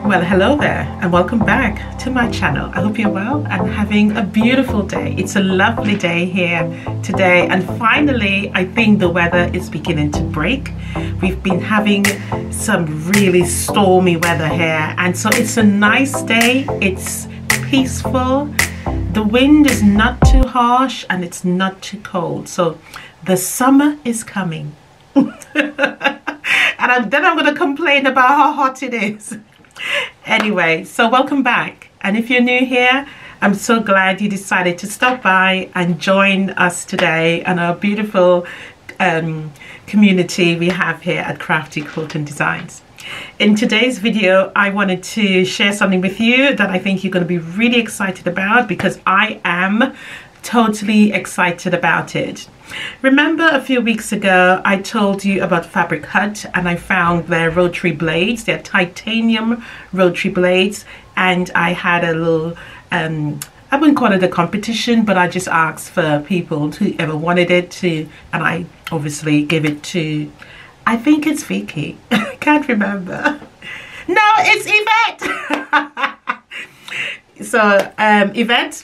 Well, hello there and welcome back to my channel. I hope you're well and having a beautiful day. It's a lovely day here today, and finally I think the weather is beginning to break. We've been having some really stormy weather here, and so it's a nice day. It's peaceful. The wind is not too harsh and it's not too cold, so the summer is coming. And then I'm going to complain about how hot it is. Anyway, so welcome back, and if you're new here, I'm so glad you decided to stop by and join us today and our beautiful community we have here at Crafty Quilting Designs. In today's video, I wanted to share something with you that I think you're going to be really excited about, because I am totally excited about it. Remember a few weeks ago I told you about Fabric Hut, and I found their rotary blades, their titanium rotary blades, and I had a little I wouldn't call it a competition, but I just asked for people who ever wanted it to, and I obviously gave it to, I think it's Vicky. I can't remember. No, it's Yvette. So Yvette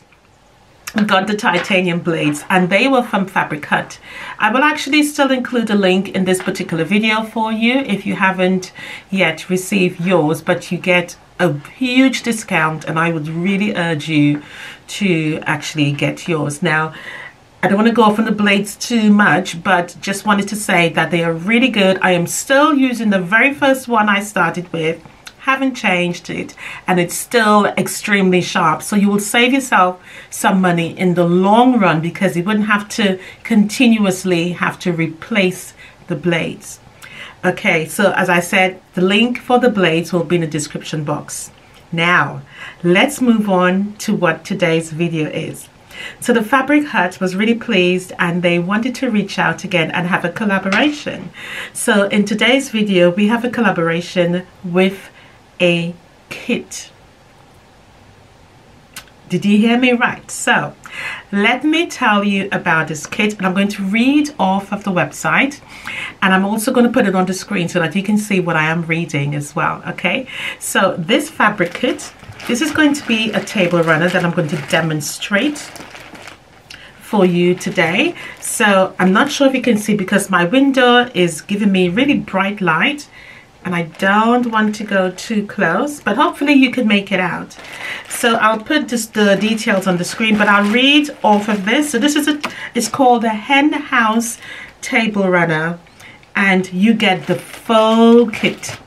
got the titanium blades, and they were from Fabric Hut. I will actually still include a link in this particular video for you if you haven't yet received yours, but you get a huge discount, and I would really urge you to actually get yours. Now, I don't want to go off on the blades too much, but just wanted to say that they are really good. I am still using the very first one I started with, haven't changed it, and it's still extremely sharp, so you will save yourself some money in the long run, because you wouldn't have to continuously have to replace the blades. Okay, so as I said, the link for the blades will be in the description box. Now let's move on to what today's video is. So the Fabric Hut was really pleased, and they wanted to reach out again and have a collaboration. So in today's video we have a collaboration with a kit. Did you hear me right? So let me tell you about this kit, and I'm going to read off of the website, and I'm also going to put it on the screen so that you can see what I am reading as well. Okay, so this fabric kit, this is going to be a table runner that I'm going to demonstrate for you today. So I'm not sure if you can see, because my window is giving me really bright light, and I don't want to go too close, but hopefully you can make it out. So I'll put just the details on the screen, but I'll read off of this. So this is it's called a hen house table runner, and you get the full kit.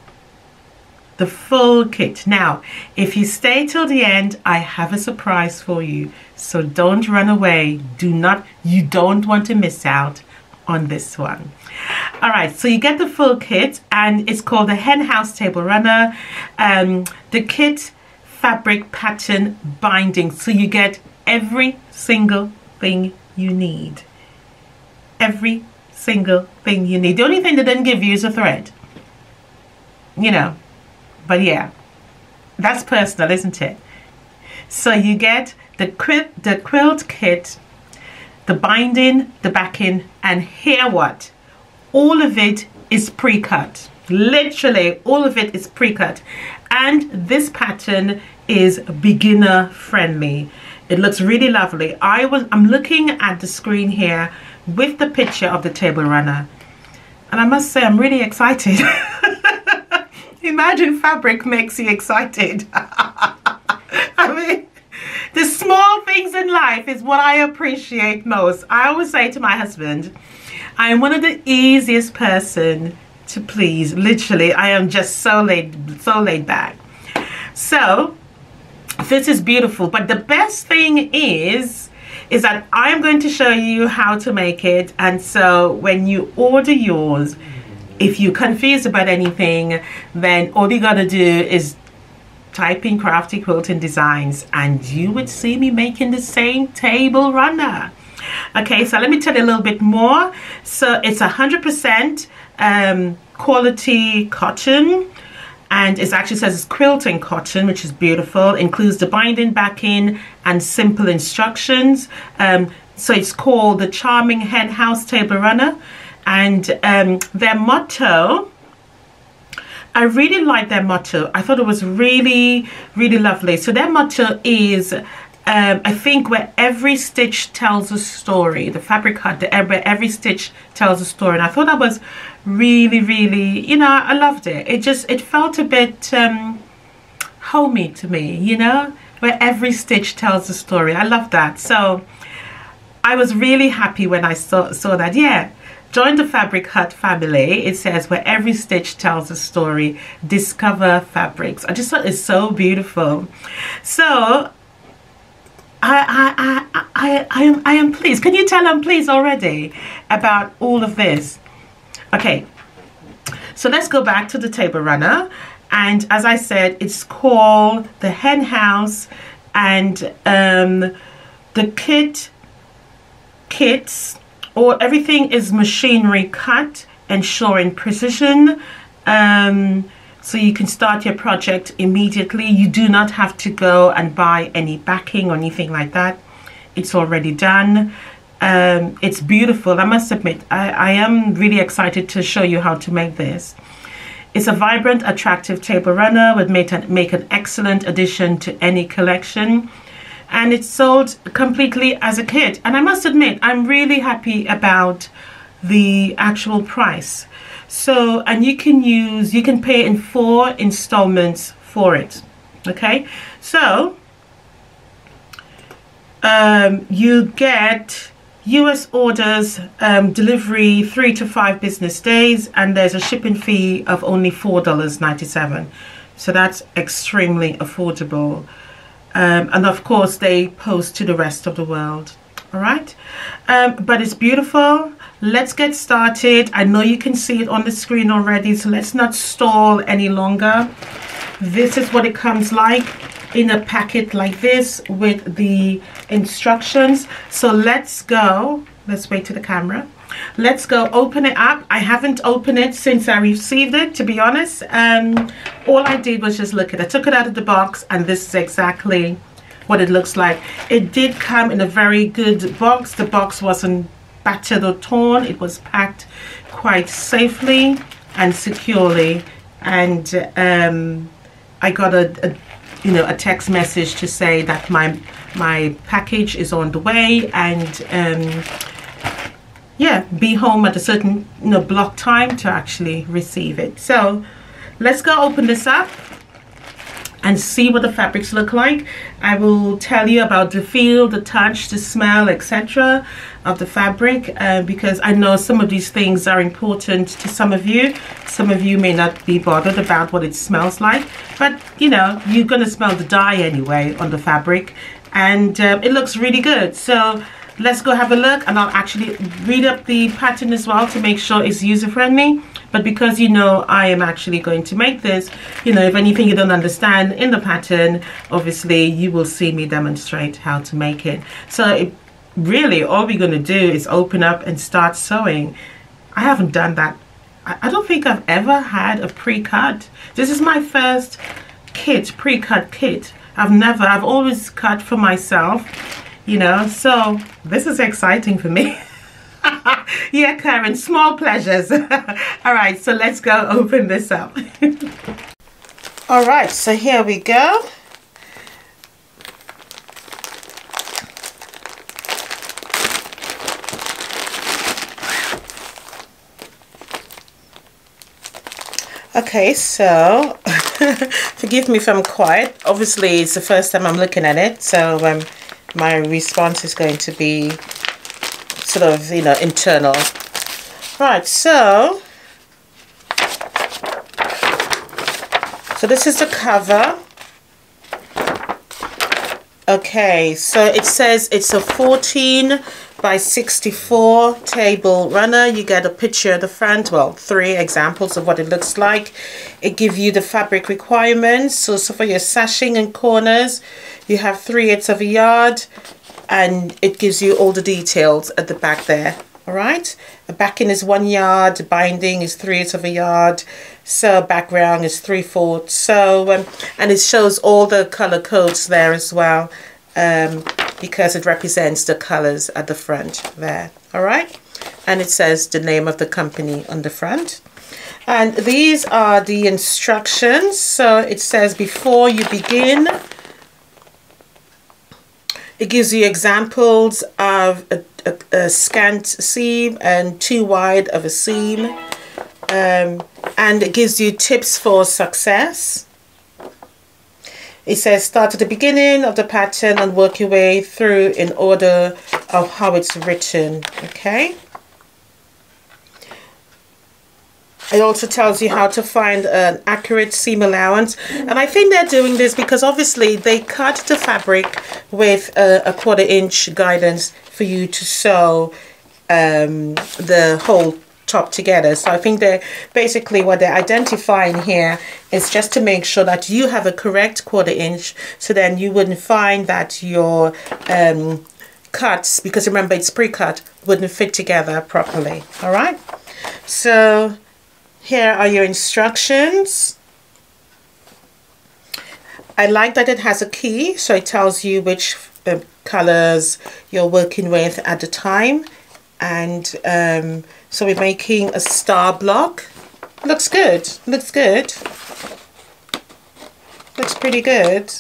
The full kit. Now, if you stay till the end, I have a surprise for you. So don't run away. You don't want to miss out on this one. All right, so you get the full kit, and it's called the hen house table runner. The kit fabric pattern binding, so you get every single thing you need. Every single thing you need. The only thing they didn't give you is a thread, you know, but yeah, that's personal, isn't it? So you get the quilt kit, the binding, the backing, and here what? All of it is pre-cut. Literally all of it is pre-cut, and this pattern is beginner friendly. It looks really lovely. I'm looking at the screen here with the picture of the table runner, and I must say I'm really excited. Imagine fabric makes you excited. I mean, the small things in life is what I appreciate most. I always say to my husband, I am one of the easiest person to please. Literally, I am just so laid back. So this is beautiful, but the best thing is that I am going to show you how to make it. And so when you order yours, if you're confused about anything, then all you gotta do is type in Crafty Quilting Designs, and you would see me making the same table runner. Okay, so let me tell you a little bit more. So it's 100% quality cotton, and it actually says it's quilting cotton, which is beautiful. Includes the binding, backing, and simple instructions. So it's called the Charming Hen House Table Runner, and their motto I really like their motto. I thought it was really, really lovely. So their motto is, I think, where every stitch tells a story. The Fabric Hut, where every stitch tells a story. And I thought that was really, really, you know, I loved it. It felt a bit homey to me, you know, where every stitch tells a story. I love that. So I was really happy when I saw that. Yeah, join the Fabric Hut family. It says where every stitch tells a story. Discover fabrics. I just thought it's so beautiful. So I am pleased. Can you tell I'm pleased already about all of this? Okay, so let's go back to the table runner. And as I said, it's called the Hen House, and the kits, or everything is machinery cut, ensuring precision. So you can start your project immediately. You do not have to go and buy any backing or anything like that. It's already done. It's beautiful. I must admit, I am really excited to show you how to make this. It's a vibrant, attractive table runner, would make an excellent addition to any collection. And it's sold completely as a kit. And I must admit, I'm really happy about the actual price. So, and you can pay in 4 installments for it. Okay, so you get US orders, delivery 3 to 5 business days, and there's a shipping fee of only $4.97. So that's extremely affordable. And of course they post to the rest of the world. All right, but it's beautiful. Let's get started. I know you can see it on the screen already, so let's not stall any longer. This is what it comes like in a packet like this with the instructions. So let's go. Let's wait to the camera. Let's go open it up. I haven't opened it since I received it, to be honest. All I did was just look at it. I took it out of the box, and this is exactly what it looks like. It did come in a very good box. The box wasn't battered or torn. It was packed quite safely and securely. And I got a text message to say that my package is on the way, and yeah, be home at a certain block time to actually receive it. So let's go open this up and see what the fabrics look like. I will tell you about the feel, the touch, the smell, etc. of the fabric, because I know some of these things are important to some of you. Some of you may not be bothered about what it smells like, but you're gonna smell the dye anyway on the fabric, and it looks really good. So let's go have a look, and I'll actually read up the pattern as well to make sure it's user-friendly. But because I am actually going to make this, if anything you don't understand in the pattern, obviously you will see me demonstrate how to make it. So really all we're going to do is open up and start sewing. I haven't done that. I don't think I've ever had a pre-cut. This is my first pre-cut kit. I've always cut for myself, so this is exciting for me. Yeah, Karen, small pleasures. All right, so let's go open this up. All right, so here we go. Okay, so forgive me if I'm quiet. Obviously, it's the first time I'm looking at it, so my response is going to be sort of, internal. Right, so this is the cover. Okay, so it says it's a 14 by 64 table runner. You get a picture of the front, well, 3 examples of what it looks like. It gives you the fabric requirements. So for your sashing and corners, you have 3/8 of a yard, and it gives you all the details at the back there. All right, the backing is 1 yard, the binding is 3/8 of a yard, so background is 3/4. So and it shows all the color codes there as well, because it represents the colors at the front there. All right, and it says the name of the company on the front. And these are the instructions. So it says before you begin, it gives you examples of a scant seam and too wide of a seam. And it gives you tips for success. It says start at the beginning of the pattern and work your way through in order of how it's written. Okay. It also tells you how to find an accurate seam allowance. And I think they're doing this because obviously they cut the fabric with a 1/4 inch guidance for you to sew the whole top together. So I think they're basically what they're identifying here is just to make sure that you have a correct 1/4 inch, so then you wouldn't find that your cuts, because remember it's pre-cut, wouldn't fit together properly. All right, so here are your instructions. I like that it has a key, so it tells you which colors you're working with at the time. And so we're making a star block. Looks good, looks good. Looks pretty good.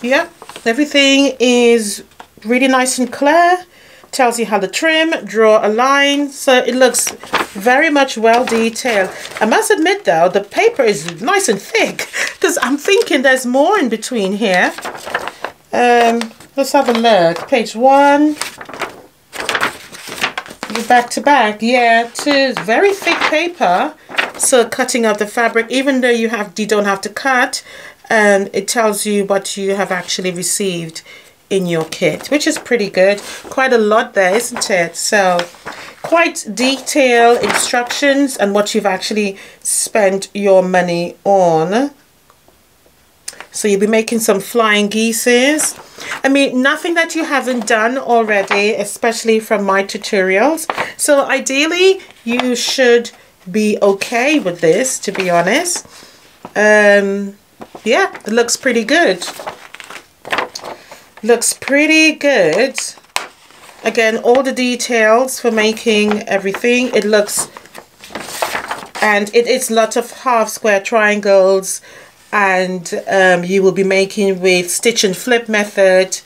Yep, everything is really nice and clear. Tells you how to trim, draw a line, so it looks very much well detailed. I must admit though, the paper is nice and thick, because I'm thinking there's more in between here. Let's have a look. Page 1, back to back. Yeah, it is very thick paper. So cutting of the fabric, even though you don't have to cut, it tells you what you have actually received in your kit, which is pretty good. Quite a lot there, isn't it? So quite detailed instructions and what you've actually spent your money on. So you'll be making some flying geeses. I mean, nothing that you haven't done already, especially from my tutorials. So ideally you should be okay with this, to be honest. Yeah, it looks pretty good. Looks pretty good. Again, all the details for making everything. It looks, and it is lots of half square triangles, and you will be making with stitch and flip method,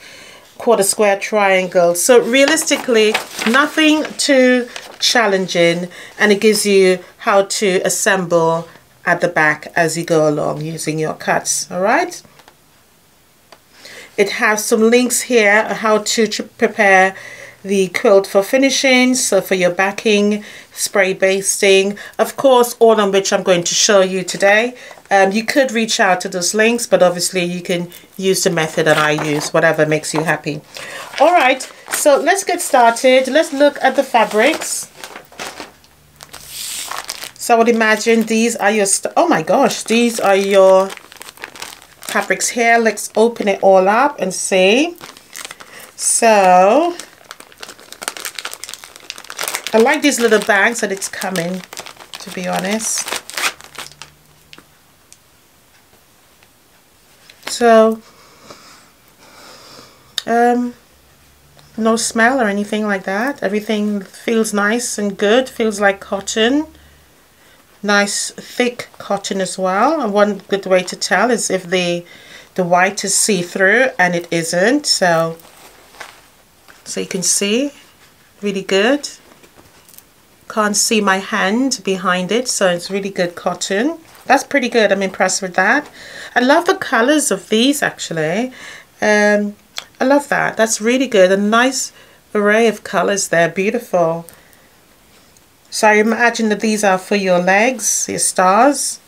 1/4 square triangles. So realistically, nothing too challenging, and it gives you how to assemble at the back as you go along using your cuts. All right. It has some links here how to prepare the quilt for finishing, so for your backing, spray basting, of course, all on which I'm going to show you today. You could reach out to those links, but obviously you can use the method that I use, whatever makes you happy. All right, so let's get started. Let's look at the fabrics. So I would imagine these are your, oh my gosh, these are your fabrics here. Let's open it all up and see. So I like these little bags that it's coming, to be honest. So no smell or anything like that. Everything feels nice and good, feels like cotton. Nice thick cotton as well. And one good way to tell is if the white is see-through, and it isn't. So you can see, really good. Can't see my hand behind it, so it's really good cotton. That's pretty good. I'm impressed with that. I love the colors of these actually. I love that. That's really good. A nice array of colors there. Beautiful. So I imagine that these are for your legs, your stars,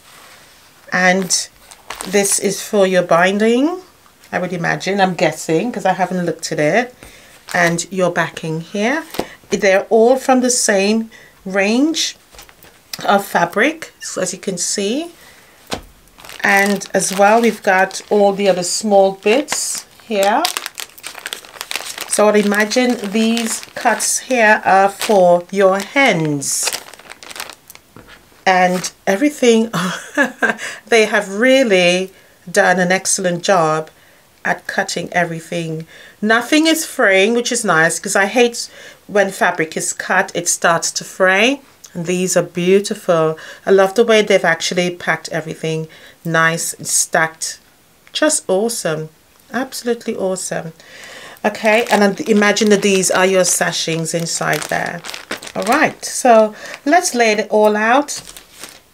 and this is for your binding, I would imagine. I'm guessing because I haven't looked at it. And your backing here. They're all from the same range of fabric, so as you can see. And as well, we've got all the other small bits here. So I'd imagine these cuts here are for your hands. And everything, they have really done an excellent job at cutting everything. Nothing is fraying, which is nice, because I hate when fabric is cut, it starts to fray. And these are beautiful. I love the way they've actually packed everything nice and stacked. Just awesome. Absolutely awesome. Okay, and imagine that these are your sashings inside there. All right, so let's lay it all out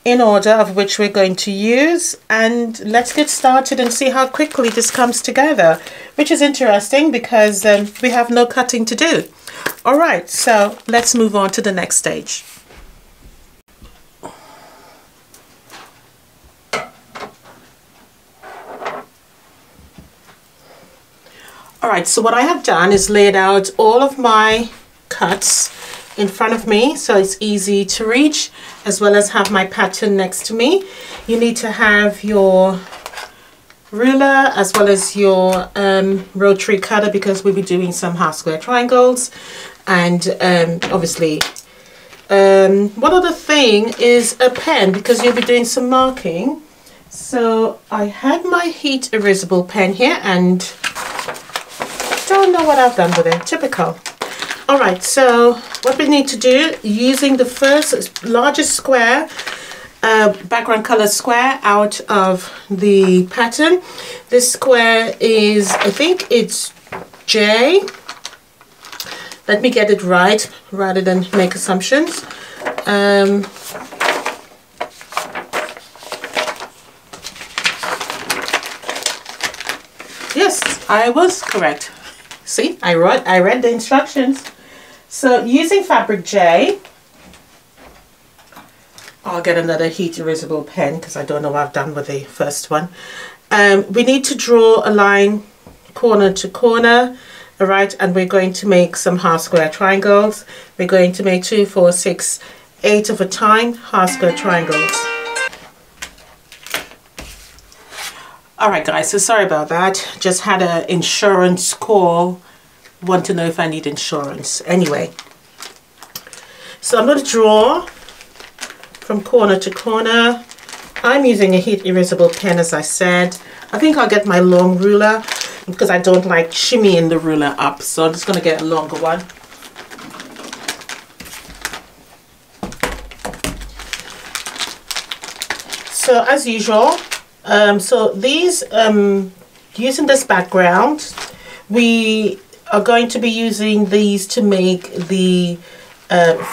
in order of which we're going to use, and let's get started and see how quickly this comes together, which is interesting because we have no cutting to do. All right, so let's move on to the next stage. All right, so what I have done is laid out all of my cuts in front of me so it's easy to reach, as well as have my pattern next to me. You need to have your ruler as well as your rotary cutter because we'll be doing some half square triangles. And obviously one other thing is a pen because you'll be doing some marking. So I had my heat erasable pen here and don't know what I've done with it. Typical. All right, so what we need to do, using the first largest square, background color square out of the pattern. This square is, I think it's J. Let me get it right rather than make assumptions. Yes, I was correct. See, I read the instructions. So using fabric J, I'll get another heat erasable pen because I don't know what I've done with the first one. We need to draw a line corner to corner, all right, and we're going to make some half square triangles. We're going to make 2, 4, 6, 8 of a time half square triangles. All right, guys, so sorry about that. Just had an insurance call. Want to know if I need insurance. Anyway, so I'm going to draw from corner to corner. I'm using a heat erasable pen, as I said. I think I'll get my long ruler because I don't like shimmying the ruler up. So I'm just going to get a longer one. So as usual, so these, using this background, we are going to be using these to make the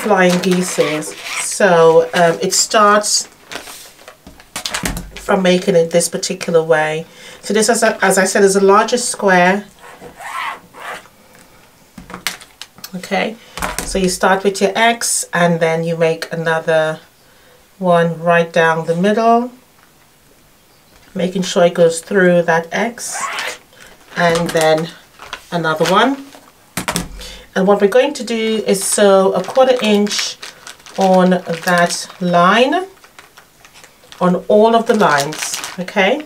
flying geese. So it starts from making it this particular way. So this, as I said, is the largest square. Okay, so you start with your X and then you make another one right down the middle, making sure it goes through that X, and then another one. And what we're going to do is sew a 1/4 inch on that line, on all of the lines. Okay,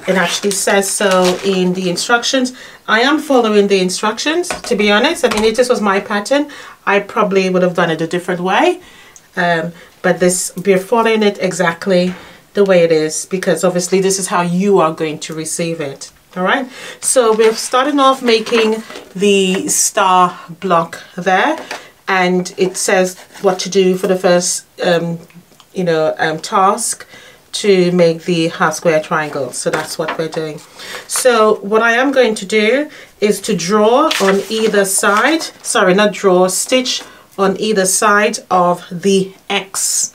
it actually says so in the instructions. I am following the instructions, to be honest. I mean, if this was my pattern, I probably would have done it a different way, but this, we're following it exactly the way it is because obviously this is how you are going to receive it. All right, so we're starting off making the star block there, and it says what to do for the first task to make the half square triangle. So that's what we're doing. So what I am going to do is to draw on either side, sorry, not draw, stitch on either side of the X.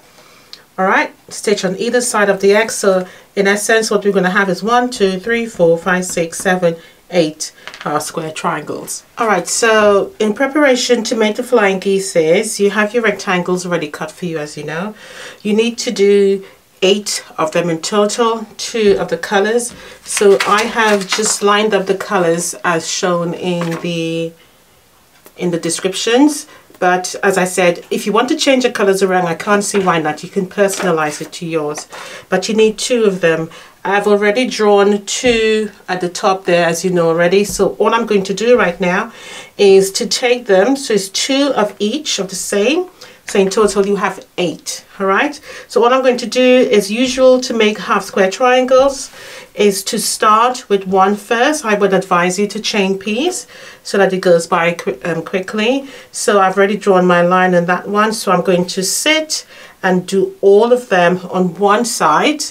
All right, stitch on either side of the X. So in essence, what we're going to have is 1, 2, 3, 4, 5, 6, 7, 8 half square triangles. All right, so in preparation to make the flying geese, you have your rectangles already cut for you, as you know. You need to do 8 of them in total, 2 of the colors. So I have just lined up the colors as shown in the descriptions. But as I said, if you want to change the colors around, I can't see why not. You can personalize it to yours. But you need 2 of them. I've already drawn 2 at the top there, as you know already. So all I'm going to do right now is to take them. So it's 2 of each of the same. So in total you have 8. All right, so what I'm going to do, as usual, to make half square triangles is to start with one first. I would advise you to chain piece so that it goes by quickly. So I've already drawn my line on that one, so I'm going to sit and do all of them on one side.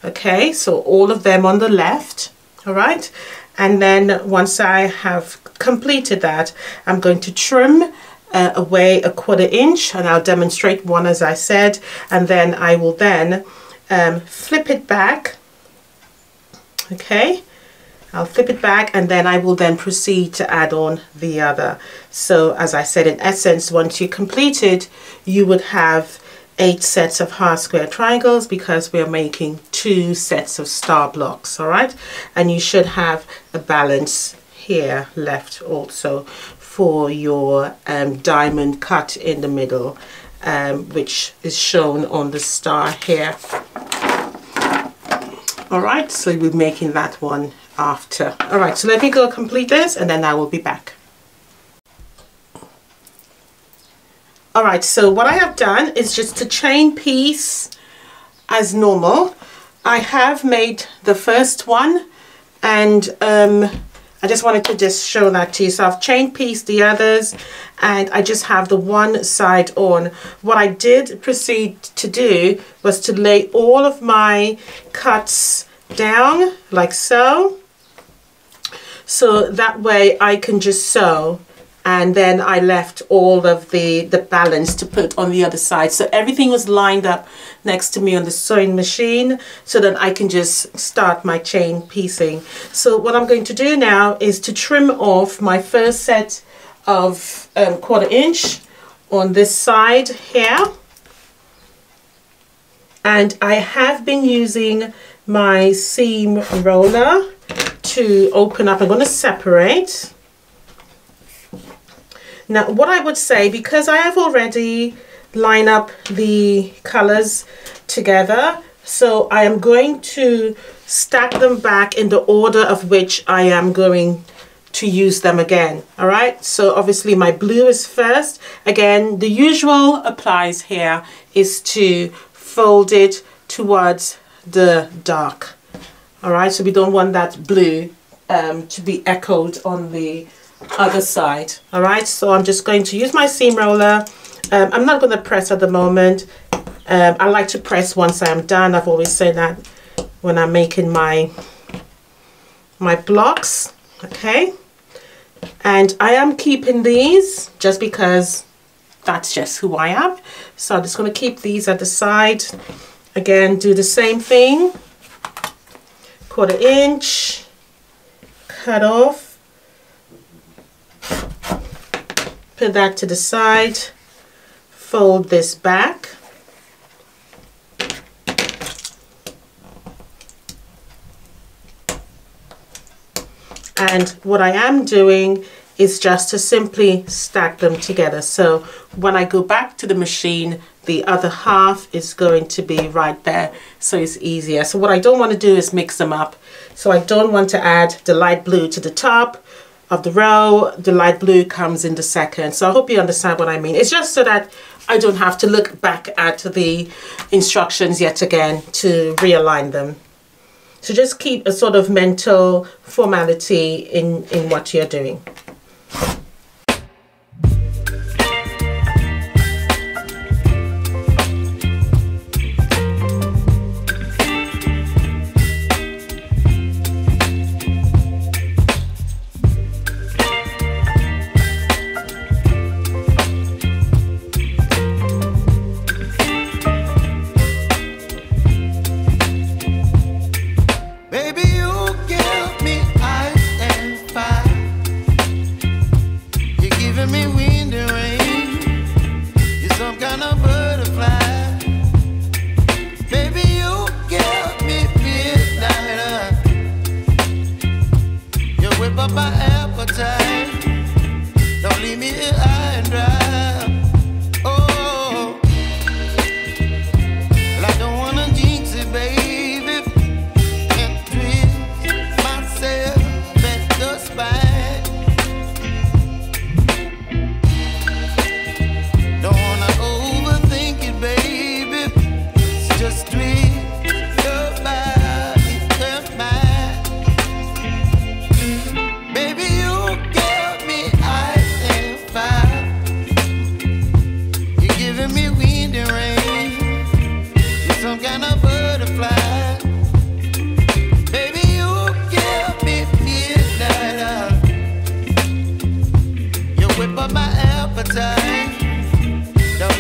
Okay, so all of them on the left. All right, and then once I have completed that, I'm going to trim away a 1/4 inch, and I'll demonstrate one as I said, and then I will then flip it back. Okay, I'll flip it back, and then I will then proceed to add on the other. So as I said, in essence, once you complete it, you would have 8 sets of half square triangles, because we're making 2 sets of star blocks. All right, and you should have a balance here left also for your diamond cut in the middle, which is shown on the star here. All right, so we'll be making that one after. All right, so let me go complete this, and then I will be back. All right, so what I have done is just to chain piece as normal. I have made the first one, and I just wanted to just show that to you. So I've chain pieced the others, and I just have the one side on. What I did proceed to do was to lay all of my cuts down like so. So that way I can just sew, and then I left all of the balance to put on the other side. So everything was lined up next to me on the sewing machine, so that I can just start my chain piecing. So what I'm going to do now is to trim off my first set of 1/4 inch on this side here. And I have been using my seam roller to open up. I'm going to separate. Now what I would say, because I have already lined up the colors together, so I am going to stack them back in the order of which I am going to use them again. All right, so obviously my blue is first. Again, the usual applies here, is to fold it towards the dark. All right, so we don't want that blue to be echoed on the other side. All right, so I'm just going to use my seam roller. I'm not going to press at the moment. I like to press once I'm done. I've always said that when I'm making my blocks. Okay, and I am keeping these just because that's just who I am. So I'm just going to keep these at the side. Again, do the same thing. 1/4 inch, cut off, put that to the side, fold this back, and what I am doing is just to simply stack them together. So when I go back to the machine, the other half is going to be right there, so it's easier. So what I don't want to do is mix them up. So I don't want to add the light blue to the top of the row. The light blue comes in the second. So I hope you understand what I mean. It's just so that I don't have to look back at the instructions yet again to realign them. So just keep a sort of mental formality in what you're doing.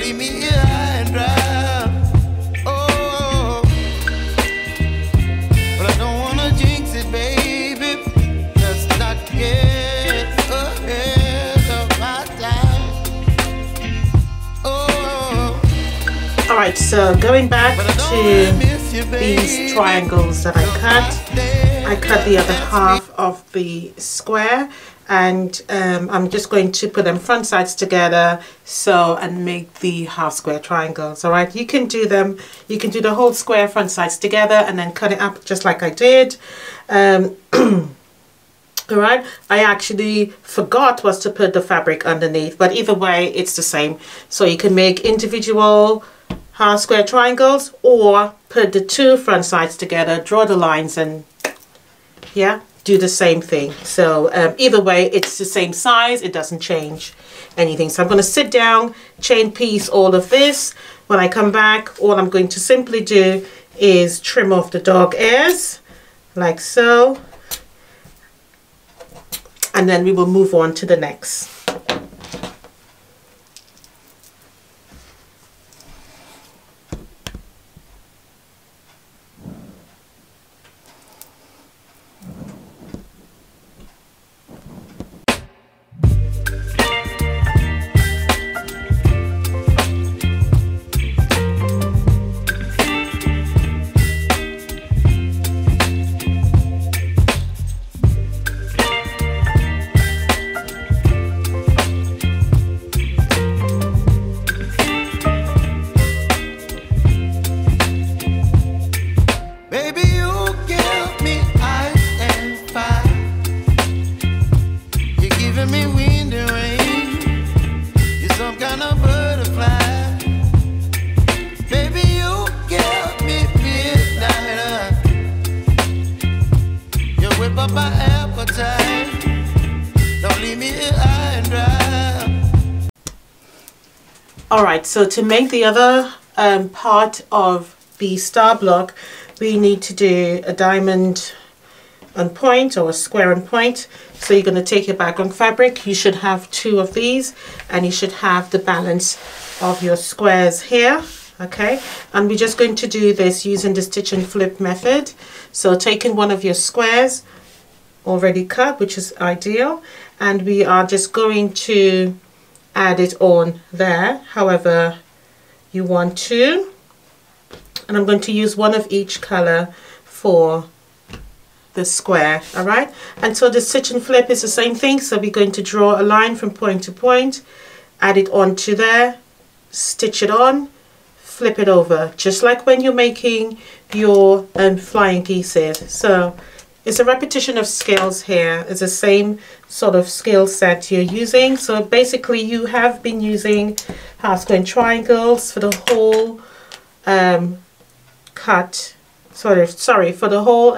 leave me here high and dry. Oh, but I don't wanna jinx it, baby. Let's not get ahead of my time. Oh. All right, so going back to these triangles that I cut the other half of the square, and I'm just going to put them front sides together and make the half square triangles. All right, you can do them, you can do the whole square front sides together and then cut it up just like I did. All right, I actually forgot was to put the fabric underneath, but either way it's the same. So you can make individual half square triangles or put the two front sides together, draw the lines, and yeah, do the same thing. So either way it's the same size, it doesn't change anything. So I'm going to sit down, chain piece all of this. When I come back, all I'm going to simply do is trim off the dog ears like so, and then we will move on to the next. Alright, so to make the other part of the star block, we need to do a diamond on point or a square on point. So you're going to take your background fabric, you should have 2 of these, and you should have the balance of your squares here. Okay, and we're just going to do this using the stitch and flip method. So taking one of your squares already cut, which is ideal, and we are just going to add it on there however you want to, and I'm going to use one of each color for the square. All right, and so the stitch and flip is the same thing. So we're going to draw a line from point to point, add it onto there, stitch it on, flip it over, just like when you're making your flying geese. So it's a repetition of skills here. It's the same sort of skill set you're using. So basically you have been using half square and triangles for the whole for the whole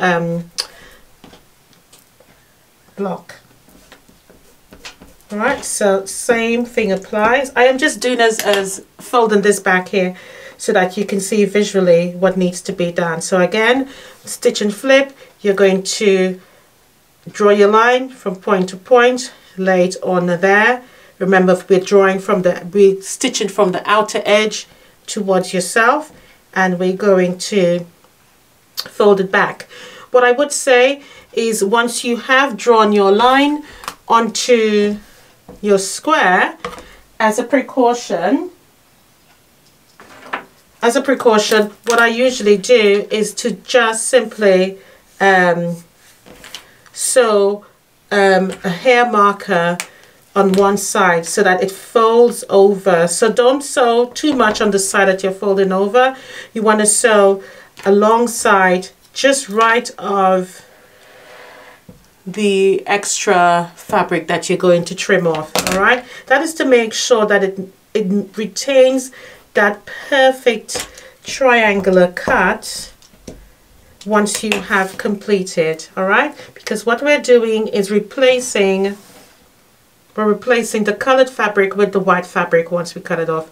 block. All right, so same thing applies. I am just doing as folding this back here so that you can see visually what needs to be done. So again, stitch and flip, you're going to draw your line from point to point, lay it on there. Remember, we're stitching from the outer edge towards yourself, and we're going to fold it back. What I would say is once you have drawn your line onto your square, as a precaution, what I usually do is to just simply sew a hair marker on one side so that it folds over. So don't sew too much on the side that you're folding over. You want to sew alongside, just right of the extra fabric that you're going to trim off. All right, that is to make sure that it retains that perfect triangular cut once you have completed. All right, because what we're doing is replacing the colored fabric with the white fabric once we cut it off.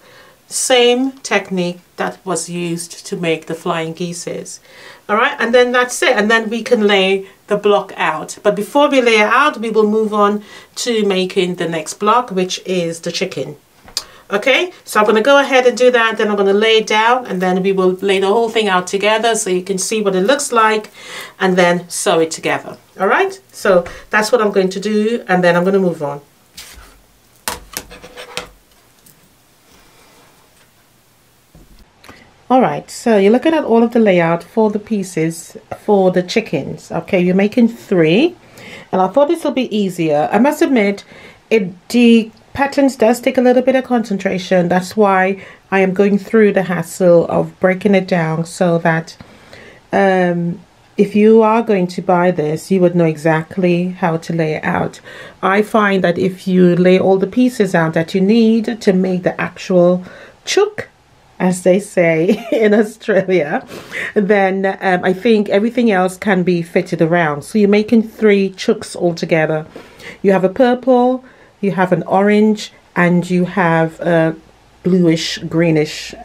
Same technique that was used to make the flying geese. All right, and then that's it, and then we can lay the block out. But before we lay it out, we will move on to making the next block, which is the chicken. Okay, so I'm going to go ahead and do that. Then I'm going to lay it down, and then we will lay the whole thing out together so you can see what it looks like, and then sew it together. All right, so that's what I'm going to do, and then I'm going to move on. All right, so you're looking at all of the layout for the pieces for the chickens. Okay, you're making 3, and I thought this will be easier. I must admit, the patterns does take a little bit of concentration. That's why I am going through the hassle of breaking it down so that if you are going to buy this, you would know exactly how to lay it out. I find that if you lay all the pieces out that you need to make the actual chook, as they say in Australia, then I think everything else can be fitted around. So you're making 3 chooks altogether. You have a purple, you have an orange, and you have a bluish greenish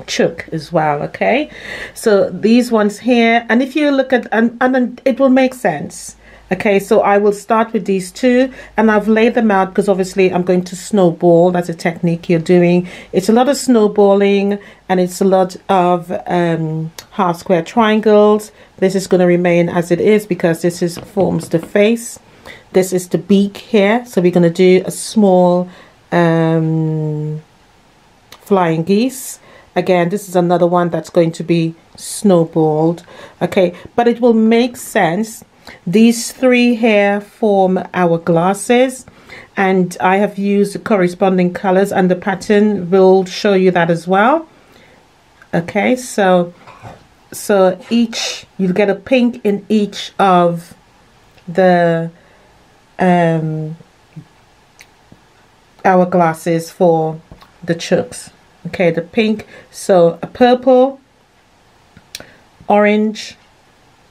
chook as well. Okay, so these ones here, and if you look at and it will make sense. Okay, so I will start with these 2, and I've laid them out because obviously I'm going to snowball. That's a technique you're doing. It's a lot of snowballing, and it's a lot of half square triangles. This is going to remain as it is because this forms the face. This is the beak here, so we're going to do a small flying geese. Again, this is another one that's going to be snowballed. Okay, but it will make sense. These 3 here form our glasses, and I have used the corresponding colors, and the pattern will show you that as well. Okay, so each, you get a pink in each of the hourglasses for the chooks. Okay, the pink, so a purple, orange,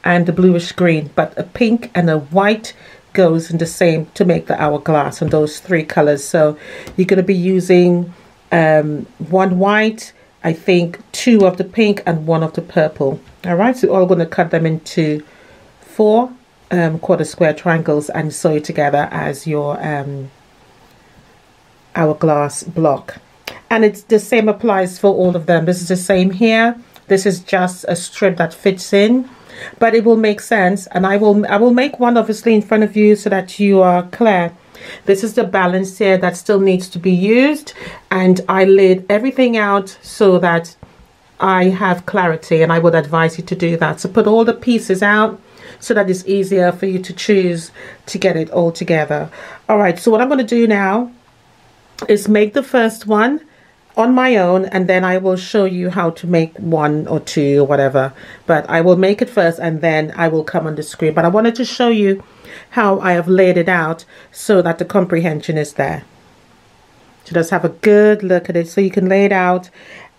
and the bluish green, but a pink and a white goes in the same to make the hourglass, and those 3 colors. So you're going to be using 1 white, I think 2 of the pink and 1 of the purple. All right, so we're all going to cut them into 4 quarter square triangles and sew it together as your hourglass block. And it's the same applies for all of them. This is the same here. This is just a strip that fits in, but it will make sense. And I will make one obviously in front of you so that you are clear. This is the balance here that still needs to be used, and I laid everything out so that I have clarity, and I would advise you to do that. So put all the pieces out so that it's easier for you to choose to get it all together. All right, so what I'm going to do now is make the first one on my own, and then I will show you how to make 1 or 2 or whatever, but I will make it first and then I will come on the screen. But I wanted to show you how I have laid it out so that the comprehension is there. So just have a good look at it so you can lay it out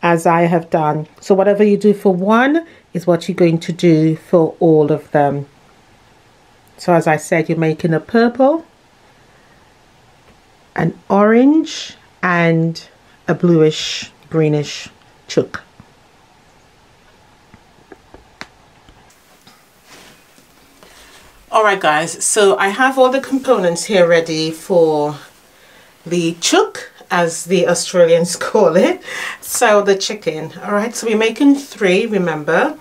as I have done. So whatever you do for 1 is what you're going to do for all of them. So as I said, you're making a purple, an orange, and a bluish greenish chook. All right guys, so I have all the components here ready for the chook, as the Australians call it, so the chicken. All right, so we're making 3, remember.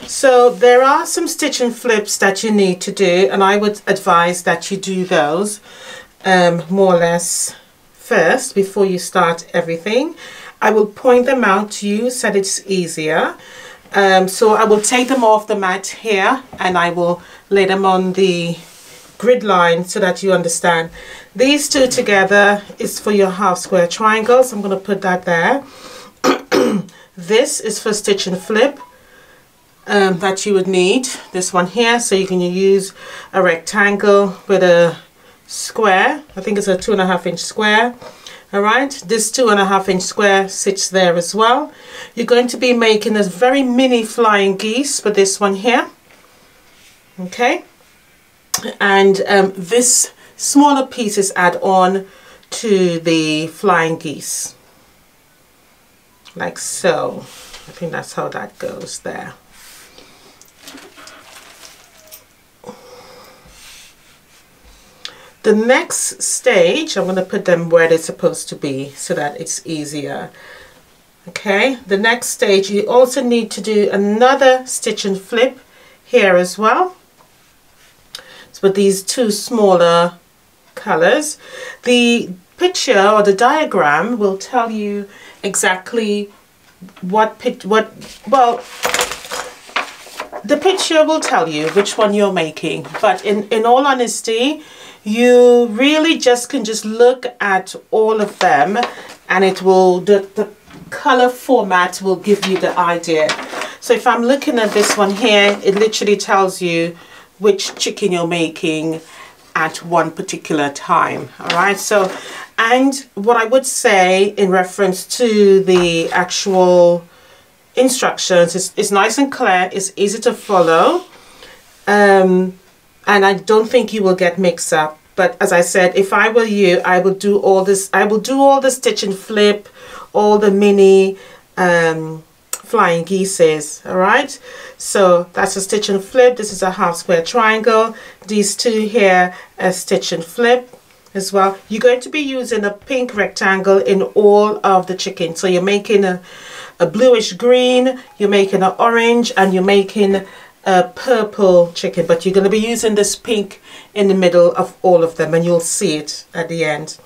So there are some stitch and flips that you need to do, and I would advise that you do those more or less first before you start everything. I will point them out to you so that it's easier. So I will take them off the mat here and I will lay them on the grid line so that you understand. These 2 together is for your half square triangles. I'm going to put that there. This is for stitch and flip that you would need. This one here, so you can use a rectangle with a square. I think it's a 2.5-inch square. All right, this 2.5-inch square sits there as well. You're going to be making this very mini flying geese for this one here. Okay, and this smaller piece is add on to the flying geese, like so. I think that's how that goes there. The next stage, I'm going to put them where they're supposed to be so that it's easier. Okay, the next stage, you also need to do another stitch and flip here as well. So with these two smaller colors, the picture or the diagram will tell you exactly the picture will tell you which one you're making, but in all honesty, you really can just look at all of them, and it will, the color format will give you the idea. So if I'm looking at this one here, it literally tells you which chicken you're making at one particular time. All right, so, and what I would say in reference to the actual instructions, it's nice and clear, it's easy to follow, and I don't think you will get mixed up. But as I said, if I were you, I would do all this, I will do all the stitch and flip, all the mini flying geeses. All right, so that's a stitch and flip. This is a half square triangle. These two here, a stitch and flip as well. You're going to be using a pink rectangle in all of the chickens. So you're making a bluish green, you're making an orange, and you're making a purple chicken, but you're going to be using this pink in the middle of all of them, and you'll see it at the end.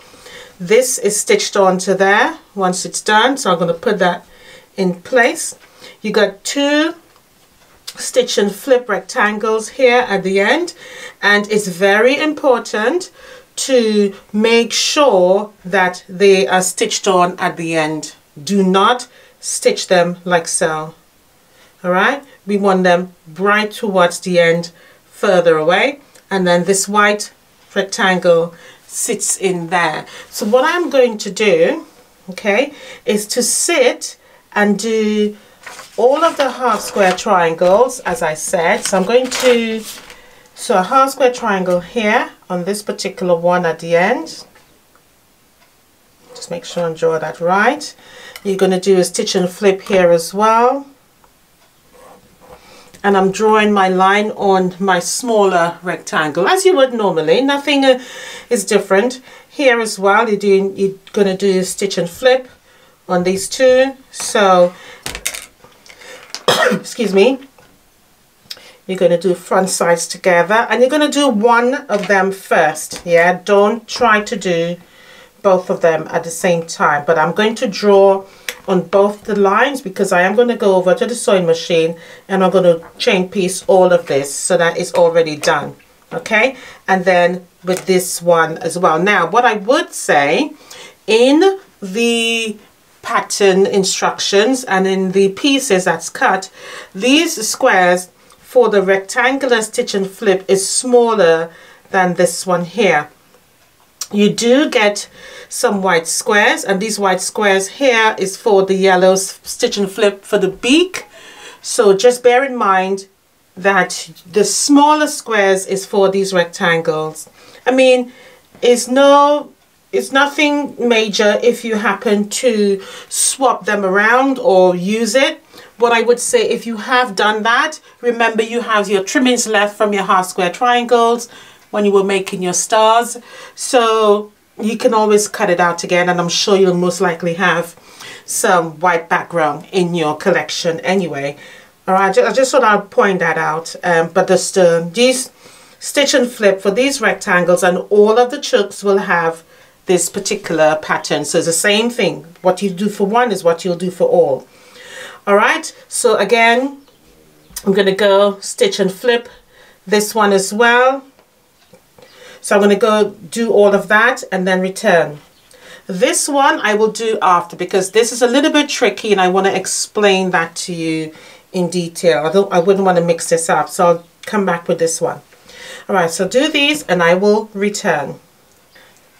This is stitched onto there once it's done, so I'm going to put that in place. You got two stitch and flip rectangles here at the end, and it's very important to make sure that they are stitched on at the end. Do not stitch them like so. All right, we want them right towards the end, further away, and then this white rectangle sits in there. So what I'm going to do, okay, is to sit and do all of the half square triangles, as I said. So I'm going to, so a half square triangle here on this particular one at the end. Just make sure and draw that right. You're going to do a stitch and flip here as well. And I'm drawing my line on my smaller rectangle, as you would normally. Nothing is different here as well. You're going to do a stitch and flip on these two. So, excuse me. You're going to do front sides together, and you're going to do one of them first. Yeah, don't try to do both of them at the same time. But I'm going to draw on both the lines because I am going to go over to the sewing machine and I'm going to chain piece all of this so that it's already done. Okay, and then with this one as well. Now what I would say, in the pattern instructions and in the pieces that's cut, these squares for the rectangular stitch and flip is smaller than this one here. You do get some white squares, and these white squares here is for the yellow stitch and flip for the beak. So just bear in mind that the smaller squares is for these rectangles. I mean, it's nothing major if you happen to swap them around or use it. What I would say, if you have done that, remember you have your trimmings left from your half square triangles when you were making your stars, so you can always cut it out again, and I'm sure you'll most likely have some white background in your collection anyway. All right, I just thought I'd point that out. But these stitch and flip for these rectangles, and all of the chooks will have this particular pattern. So it's the same thing. What you do for one is what you'll do for all. All right, so again, I'm going to go stitch and flip this one as well. So I'm going to go do all of that and then return. This one I will do after, because this is a little bit tricky and I want to explain that to you in detail. I wouldn't want to mix this up, so I'll come back with this one. All right, so do these and I will return.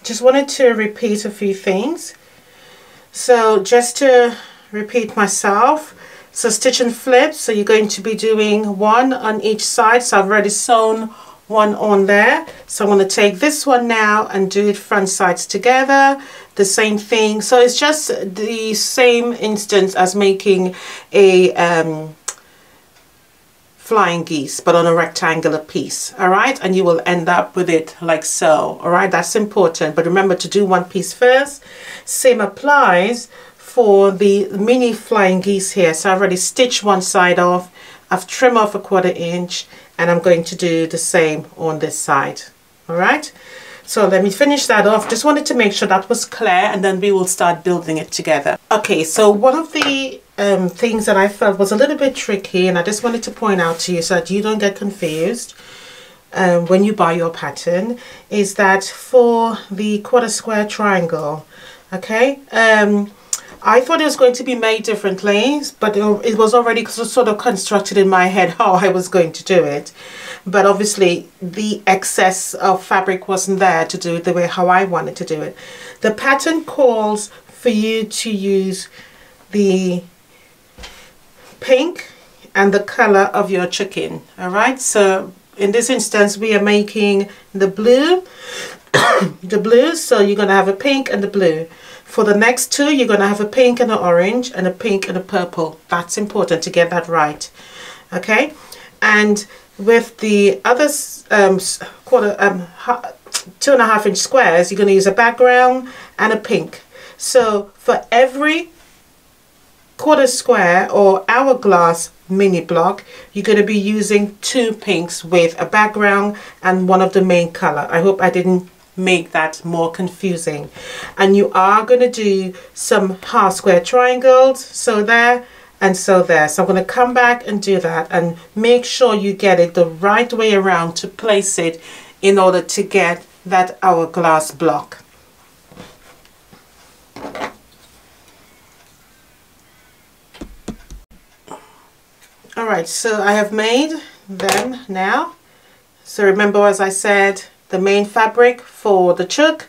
Just wanted to repeat a few things. So just to repeat myself, so stitch and flip, so you're going to be doing one on each side. So I've already sewn one on there, so I'm going to take this one now and do it front sides together, the same thing. So it's just the same instance as making a flying geese, but on a rectangular piece. All right, and you will end up with it like so. All right, that's important, but remember to do one piece first. Same applies for the mini flying geese here. So I've already stitched one side off, I've trimmed off a 1/4 inch, and I'm going to do the same on this side. All right, so let me finish that off. Just wanted to make sure that was clear, and then we will start building it together. Okay, so one of the things that I felt was a little bit tricky, and I just wanted to point out to you so that you don't get confused when you buy your pattern, is that for the 1/4 square triangle, okay, I thought it was going to be made differently, but it was already sort of constructed in my head how I was going to do it. But obviously the excess of fabric wasn't there to do it the way how I wanted to do it. The pattern calls for you to use the pink and the color of your chicken. All right, so in this instance we are making the blue the blue, so you're going to have a pink and a blue. For the next two, you're going to have a pink and an orange and a pink and a purple. That's important to get that right. Okay, and with the other 2.5 inch squares, you're going to use a background and a pink. So for every 1/4 square or hourglass mini block, you're going to be using 2 pinks with a background and one of the main color. I hope I didn't make that more confusing. And you are going to do some half square triangles, so there and so there. So I'm going to come back and do that, and make sure you get it the right way around to place it in order to get that hourglass block. Alright, so I have made them now. So remember, as I said, the main fabric for the chook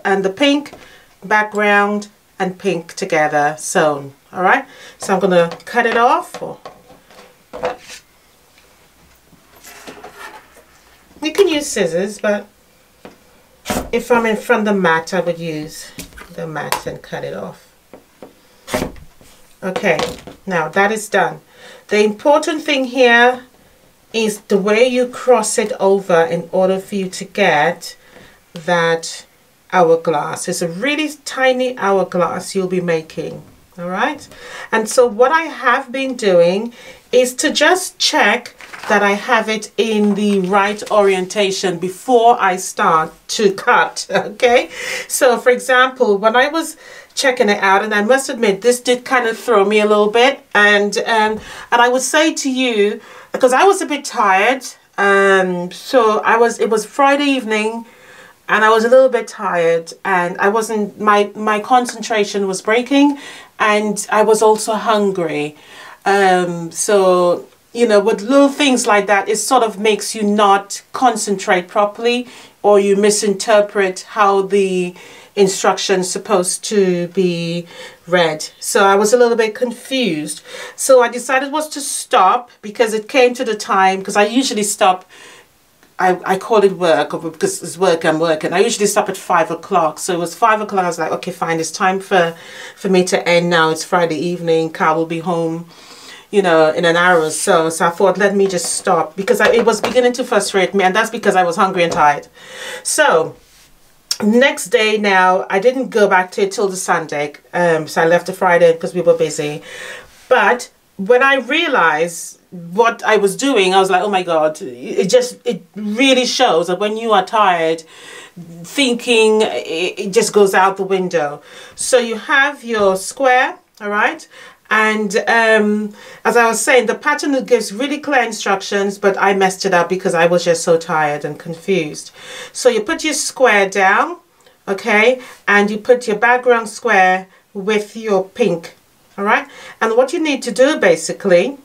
and the pink background and pink together sewn. Alright, so I'm going to cut it off. You can use scissors, but if I'm in front of the mat, I would use the mat and cut it off. Okay, now that is done. The important thing here is the way you cross it over in order for you to get that hourglass. It's a really tiny hourglass you'll be making. All right, and so what I have been doing is to just check that I have it in the right orientation before I start to cut. Okay, so for example, when I was checking it out, and I must admit this did kind of throw me a little bit, and I would say to you, because I was a bit tired, so it was Friday evening, and I was a little bit tired, and I wasn't, my concentration was breaking, and I was also hungry. So, you know, with little things like that, it sort of makes you not concentrate properly, or you misinterpret how the instructions supposed to be read. So I was a little bit confused. So I decided was to stop, because it came to the time, because I usually stop, I call it work, because it's work I'm working. I usually stop at 5 o'clock. So it was 5 o'clock. I was like, okay, fine, it's time for me to end now. It's Friday evening. Carl will be home, you know, in an hour or so. So I thought, let me just stop, because it was beginning to frustrate me, and that's because I was hungry and tired. So next day now, I didn't go back to it till the Sunday. So I left the Friday because we were busy. But when I realized what I was doing, I was like, oh my God, it really shows that when you are tired, thinking, it just goes out the window. So you have your square, all right? And as I was saying, the pattern gives really clear instructions, but I messed it up because I was just so tired and confused. So you put your square down, okay, and you put your background square with your pink, all right? And what you need to do basically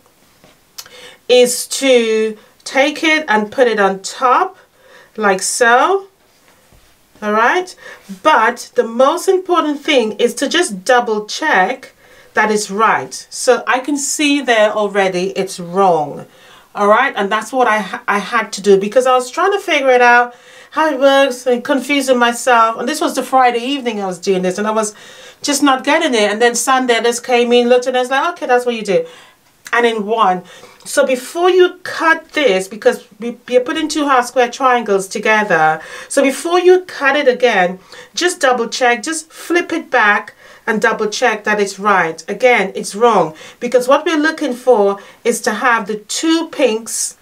is to take it and put it on top like so, all right? But the most important thing is to just double check that is right. So I can see there already it's wrong, all right? And that's what I had to do, because I was trying to figure it out, how it works, and confusing myself. And this was the Friday evening I was doing this, and I was just not getting it. And then Sunday I just came in, looked, and I was like, okay, that's what you do. and in one. So before you cut this, because you're putting two half square triangles together, so before you cut it again, just double check, just flip it back and double check that it's right. Again, it's wrong, because what we're looking for is to have the two pinks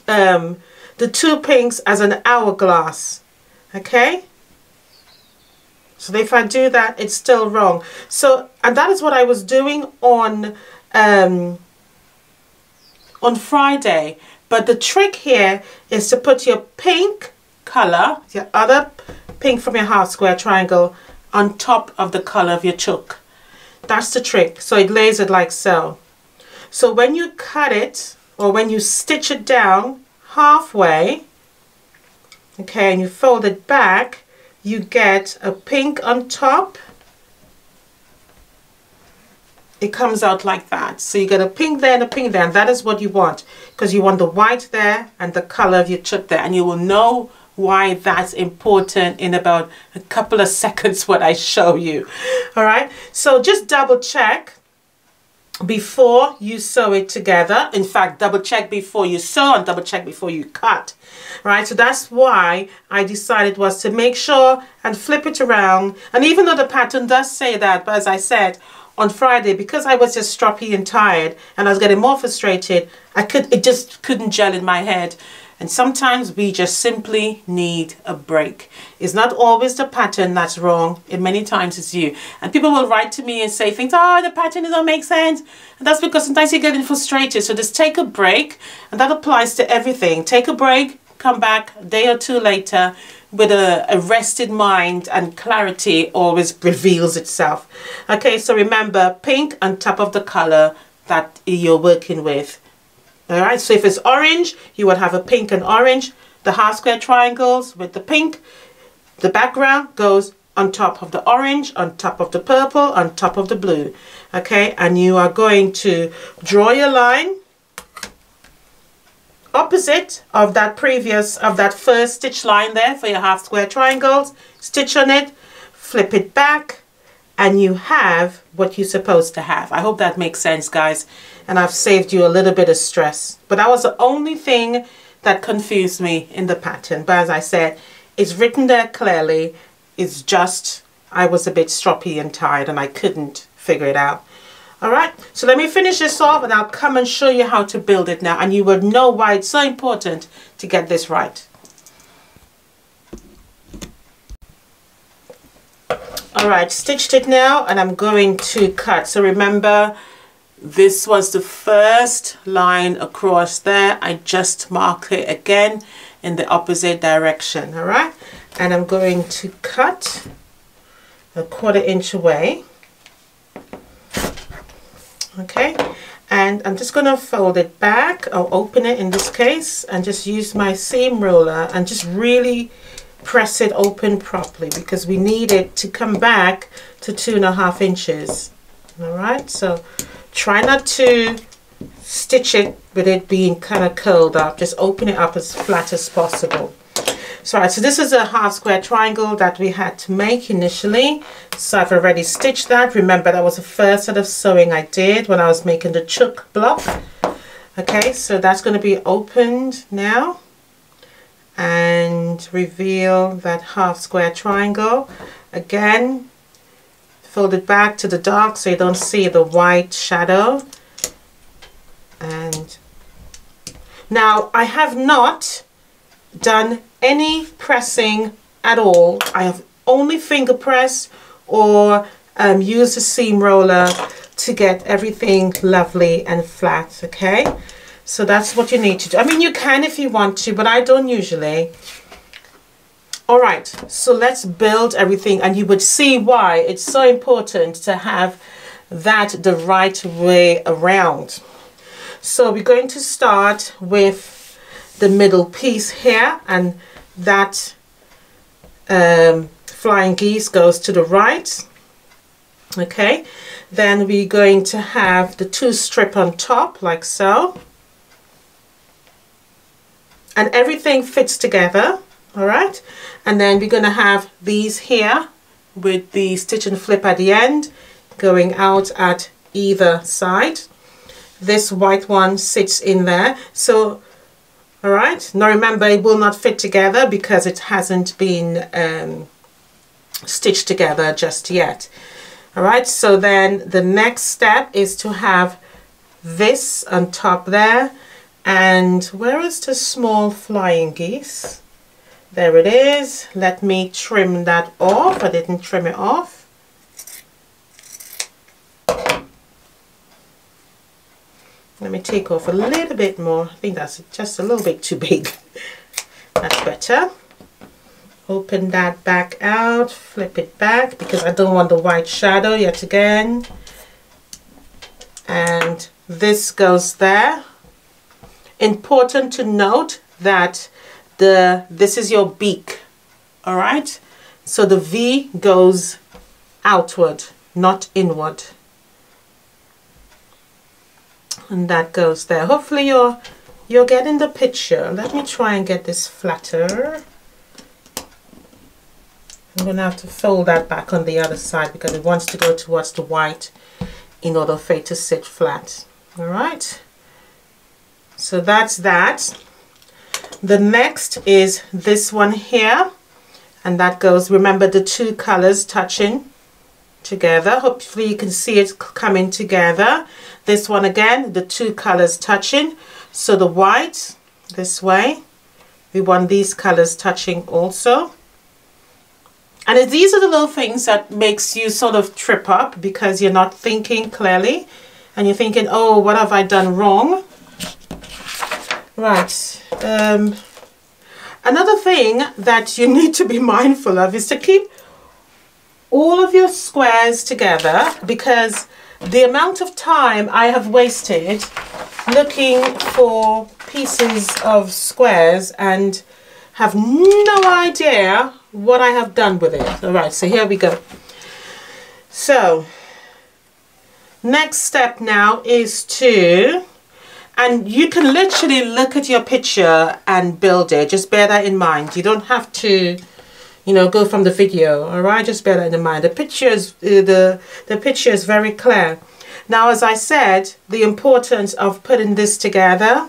as an hourglass. Okay, so if I do that, it's still wrong. So, and that is what I was doing on Friday. But the trick here is to put your pink color, your other pink from your half square triangle, on top of the color of your chook. That's the trick. So it lays it like so. So when you cut it, or when you stitch it down halfway, okay, and you fold it back, you get a pink on top. It comes out like that. So you get a pink there and a pink there, and that is what you want, because you want the white there and the color of your chook there, and you will know why that's important in about a couple of seconds what I show you. All right, so just double check before you sew it together. In fact, double check before you sew and double check before you cut. Right, so that's why I decided was to make sure and flip it around. And even though the pattern does say that, but as I said on Friday, because I was just stroppy and tired and I was getting more frustrated, it just couldn't gel in my head. And sometimes we just simply need a break. It's not always the pattern that's wrong. Many times it's you. And people will write to me and say things, oh, the pattern doesn't make sense. And that's because sometimes you're getting frustrated. So just take a break. And that applies to everything. Take a break, come back a day or two later with a rested mind, and clarity always reveals itself. Okay, so remember, pink on top of the color that you're working with. All right, so if it's orange, you would have a pink and orange. The half square triangles with the pink. The background goes on top of the orange, on top of the purple, on top of the blue. Okay, and you are going to draw your line opposite of that first stitch line there for your half square triangles. Stitch on it, flip it back, and you have what you're supposed to have. I hope that makes sense, guys. And I've saved you a little bit of stress. But that was the only thing that confused me in the pattern. But as I said, it's written there clearly. It's just I was a bit stroppy and tired and I couldn't figure it out. All right, so let me finish this off and I'll come and show you how to build it now. And you will know why it's so important to get this right. All right, stitched it now and I'm going to cut. So remember, this was the first line across there. I just mark it again in the opposite direction. All right, and I'm going to cut a 1/4 inch away. Okay, and I'm just going to fold it back, or open it in this case, and just use my seam ruler and just really press it open properly, because we need it to come back to 2.5 inches. All right, so try not to stitch it with it being kind of curled up. Just open it up as flat as possible. So, all right, so this is a half square triangle that we had to make initially. So I've already stitched that. Remember, that was the first set of sewing I did when I was making the chook block. Okay, so that's going to be opened now. And reveal that half square triangle. Again, fold it back to the dark so you don't see the white shadow. And now I have not done any pressing at all. I have only finger press or used a seam roller to get everything lovely and flat. Okay, so that's what you need to do. I mean, you can if you want to, but I don't usually. All right, so let's build everything, and you would see why it's so important to have that the right way around. So we're going to start with the middle piece here, and that flying geese goes to the right. Okay, then we're going to have the 2 strip on top like so, and everything fits together. All right, and then we're going to have these here with the stitch and flip at the end going out at either side. this white one sits in there. So, all right, now remember, it will not fit together because it hasn't been stitched together just yet. All right, so then the next step is to have this on top there. And where is the small flying geese? There it is. Let me trim that off. I didn't trim it off. Let me take off a little bit more. I think that's just a little bit too big. That's better. Open that back out, flip it back because I don't want the white shadow yet again. And this goes there. Important to note that this is your beak, all right? So the V goes outward, not inward. And that goes there. Hopefully you're getting the picture. Let me try and get this flatter. I'm going to have to fold that back on the other side because it wants to go towards the white in order for it to sit flat. All right. So that's that. The next is this one here. And that goes, remember the two colors touching together. Hopefully you can see it coming together. This one again, the two colors touching. So the white this way. We want these colors touching also. And these are the little things that makes you sort of trip up because you're not thinking clearly and you're thinking, oh, what have I done wrong? Right. Another thing that you need to be mindful of is to keep all of your squares together because the amount of time I have wasted looking for pieces of squares and have no idea what I have done with it. All right, so here we go. So next step now is to, and you can literally look at your picture and build it. Just bear that in mind. You don't have to, you know, go from the video. All right, just bear that in mind. The picture is the picture is very clear. Now, as I said, the importance of putting this together.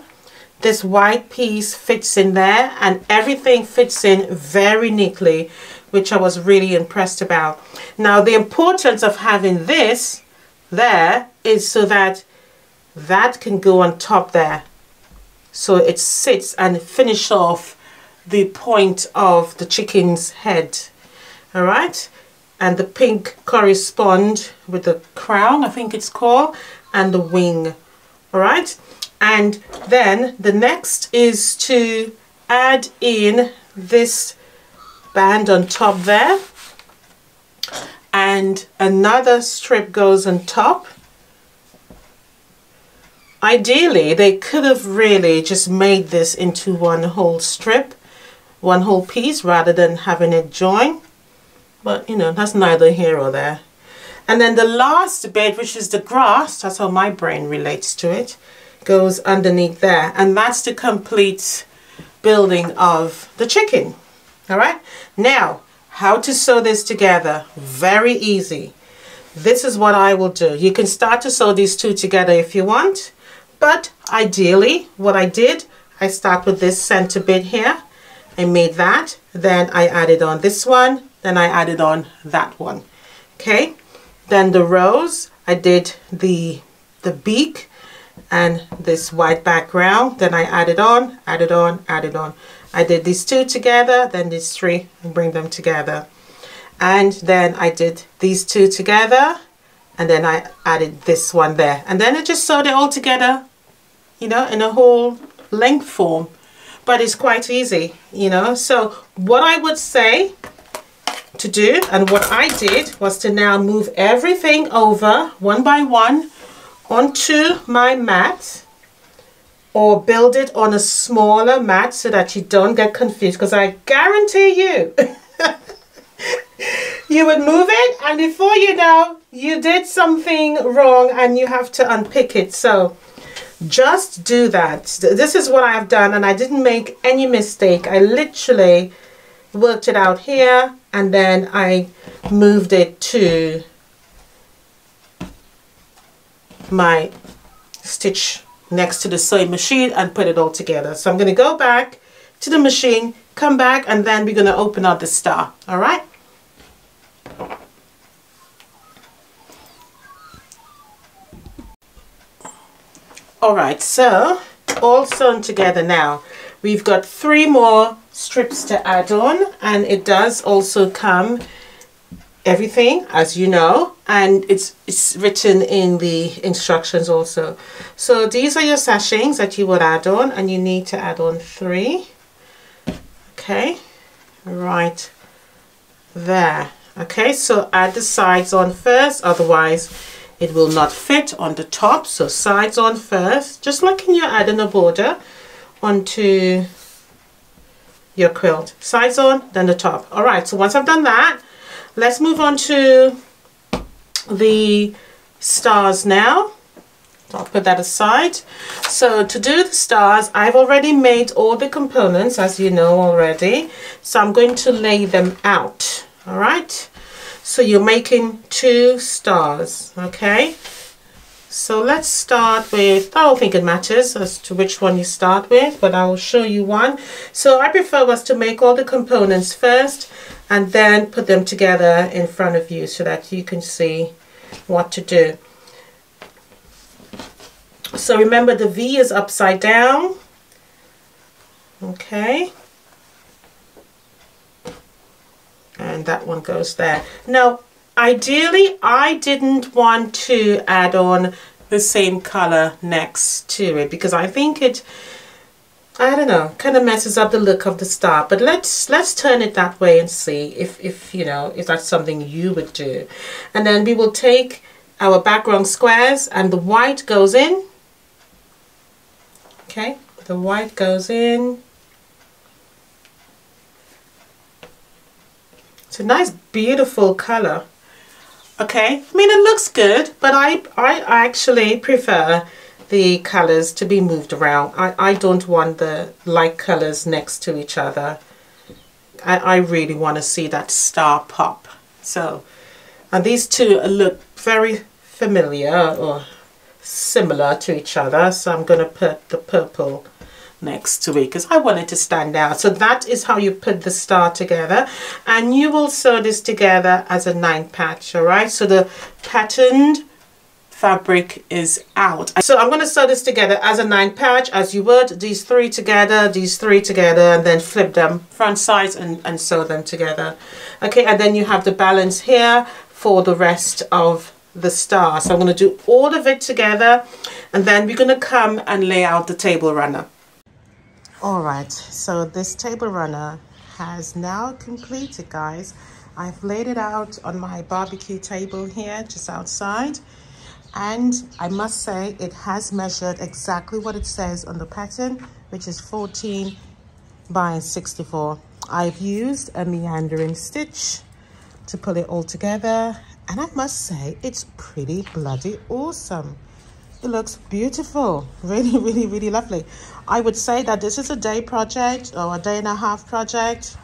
This white piece fits in there and everything fits in very neatly, which I was really impressed about. Now, the importance of having this there is so that that can go on top there. So it sits and finish off the point of the chicken's head. All right. And the pink correspond with the crown, I think it's called, and the wing. All right. And then the next is to add in this band on top there. And another strip goes on top. Ideally, they could have really just made this into one whole strip, one whole piece, rather than having it join. But, you know, that's neither here or there. And then the last bit, which is the grass, that's how my brain relates to it, goes underneath there. And that's the complete building of the chicken. All right. Now, how to sew this together? Very easy. This is what I will do. You can start to sew these two together if you want. But ideally, what I did, I start with this center bit here. I made that. Then I added on this one. Then I added on that one. Okay. Then the rows, I did the beak and this white background. Then I added on. I did these two together, then these three, and bring them together. And then I did these two together, and then I added this one there. And then I just sewed it all together, you know, in a whole length form. But it's quite easy, you know. So what I would say to do, and what I did, was to now move everything over one by one onto my mat, or build it on a smaller mat so that you don't get confused, because I guarantee you you would move it and before you know, you did something wrong and you have to unpick it. So just do that. This is what I have done, and I didn't make any mistake. I literally worked it out here and then I moved it to my stitch next to the sewing machine and put it all together. So I'm going to go back to the machine, come back, and then we're going to open up the star. All right. All right, so all sewn together now. We've got 3 more strips to add on, and it does also come everything, as you know, and it's written in the instructions also. So these are your sashings that you would add on, and you need to add on 3. Okay, right there. Okay, so add the sides on first, otherwise it will not fit on the top. So sides on first, just like when you're adding a border onto your quilt. Sides on, then the top. All right, so once I've done that, let's move on to the stars now. So I'll put that aside. So to do the stars, I've already made all the components, as you know already. So I'm going to lay them out. All right. So you're making 2 stars, okay? So let's start with, I don't think it matters as to which one you start with, but I will show you one. So I prefer us to make all the components first and then put them together in front of you so that you can see what to do. So remember, the V is upside down, okay? And that one goes there. Now, ideally, I didn't want to add on the same color next to it because I think it, I don't know, kind of messes up the look of the star. But let's turn it that way and see if you know, if that's something you would do. And then we will take our background squares, and the white goes in. Okay, the white goes in. It's a nice, beautiful color. Okay, I mean, it looks good, but I actually prefer the colors to be moved around. I don't want the light colors next to each other. I really want to see that star pop. So, and these two look very familiar or similar to each other. So I'm going to put the purple next to it because I want it to stand out. So that is how you put the star together, and you will sew this together as a 9 patch. All right, so the patterned fabric is out. So I'm going to sew this together as a 9 patch, as you would these 3 together, these 3 together, and then flip them front sides and sew them together. Okay, and then you have the balance here for the rest of the star. So I'm going to do all of it together, and then we're going to come and lay out the table runner. Alright, so this table runner has now completed, guys. I've laid it out on my barbecue table here just outside, and I must say it has measured exactly what it says on the pattern, which is 14 by 64. I've used a meandering stitch to pull it all together, and I must say it's pretty bloody awesome. It looks beautiful, really, really, really lovely. I would say that this is a day project or a day and a half project.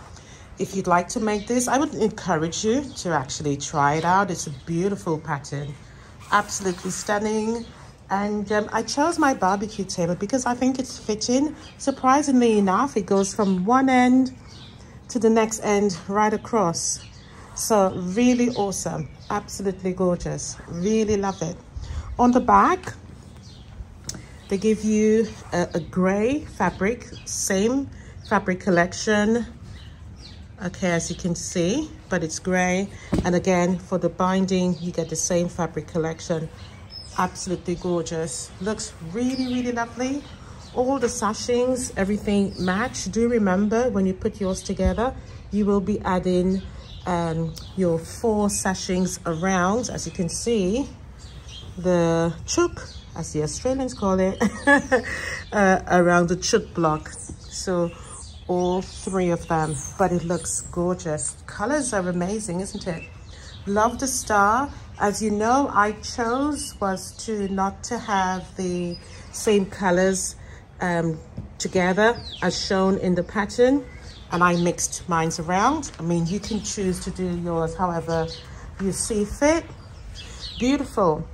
If you'd like to make this, I would encourage you to actually try it out. It's a beautiful pattern, absolutely stunning. And I chose my barbecue table because I think it's fitting. Surprisingly enough, it goes from one end to the next end right across. So really awesome, absolutely gorgeous, really love it. On the back, they give you a grey fabric, same fabric collection, okay, as you can see, but it's grey. And again, for the binding, you get the same fabric collection. Absolutely gorgeous. Looks really, really lovely. All the sashings, everything match. Do remember, when you put yours together, you will be adding your 4 sashings around, as you can see. The chook, as the Australians call it, around the chook block. So all 3 of them, but it looks gorgeous. Colors are amazing, isn't it? Love the star. As you know, I chose was to not to have the same colors together as shown in the pattern, and I mixed mine around. I mean, you can choose to do yours however you see fit. Beautiful.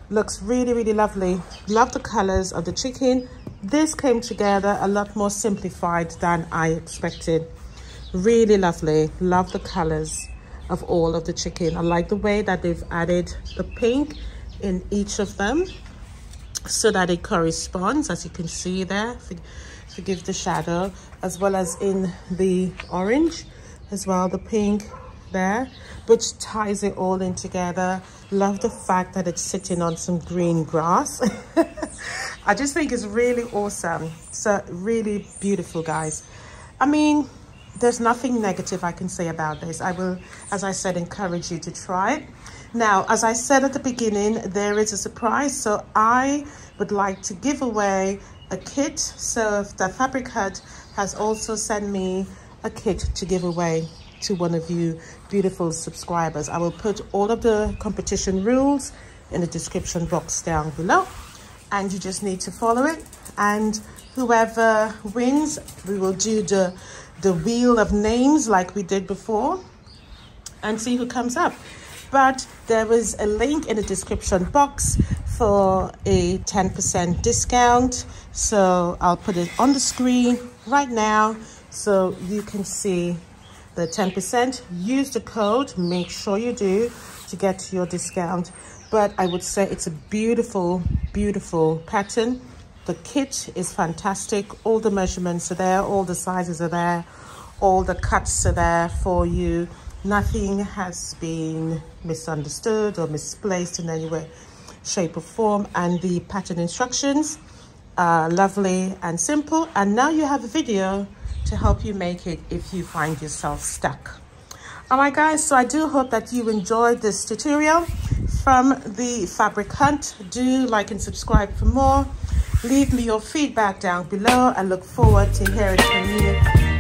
Looks really, really lovely. Love the colors of the chicken. This came together a lot more simplified than I expected. Really lovely. Love the colors of all of the chicken. I like the way that they've added the pink in each of them so that it corresponds, as you can see there. Forgive the shadow, as well as in the orange as well, the pink there, which ties it all in together. Love the fact that it's sitting on some green grass. I just think it's really awesome. So really beautiful, guys. I mean, there's nothing negative I can say about this. I will, as I said, encourage you to try it. Now, as I said at the beginning, there is a surprise. So I would like to give away a kit. So the Fabric Hut has also sent me a kit to give away to one of you beautiful subscribers. I will put all of the competition rules in the description box down below, and you just need to follow it, and whoever wins, we will do the wheel of names like we did before and see who comes up. But there is a link in the description box for a 10% discount, so I'll put it on the screen right now so you can see the 10%. Use the code, make sure you do, to get your discount. But I would say it's a beautiful, beautiful pattern. The kit is fantastic. All the measurements are there, all the sizes are there, all the cuts are there for you. Nothing has been misunderstood or misplaced in any way, shape or form. And the pattern instructions are lovely and simple. And now you have a video to help you make it if you find yourself stuck. All right, guys, so I do hope that you enjoyed this tutorial from the Fabric Hunt. Do like and subscribe for more. Leave me your feedback down below. I look forward to hearing from you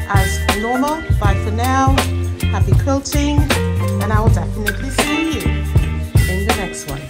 as normal. Bye for now. Happy quilting, and I will definitely see you in the next one.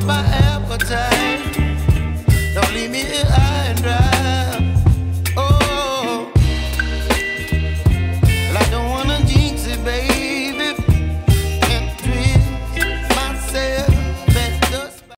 Bye.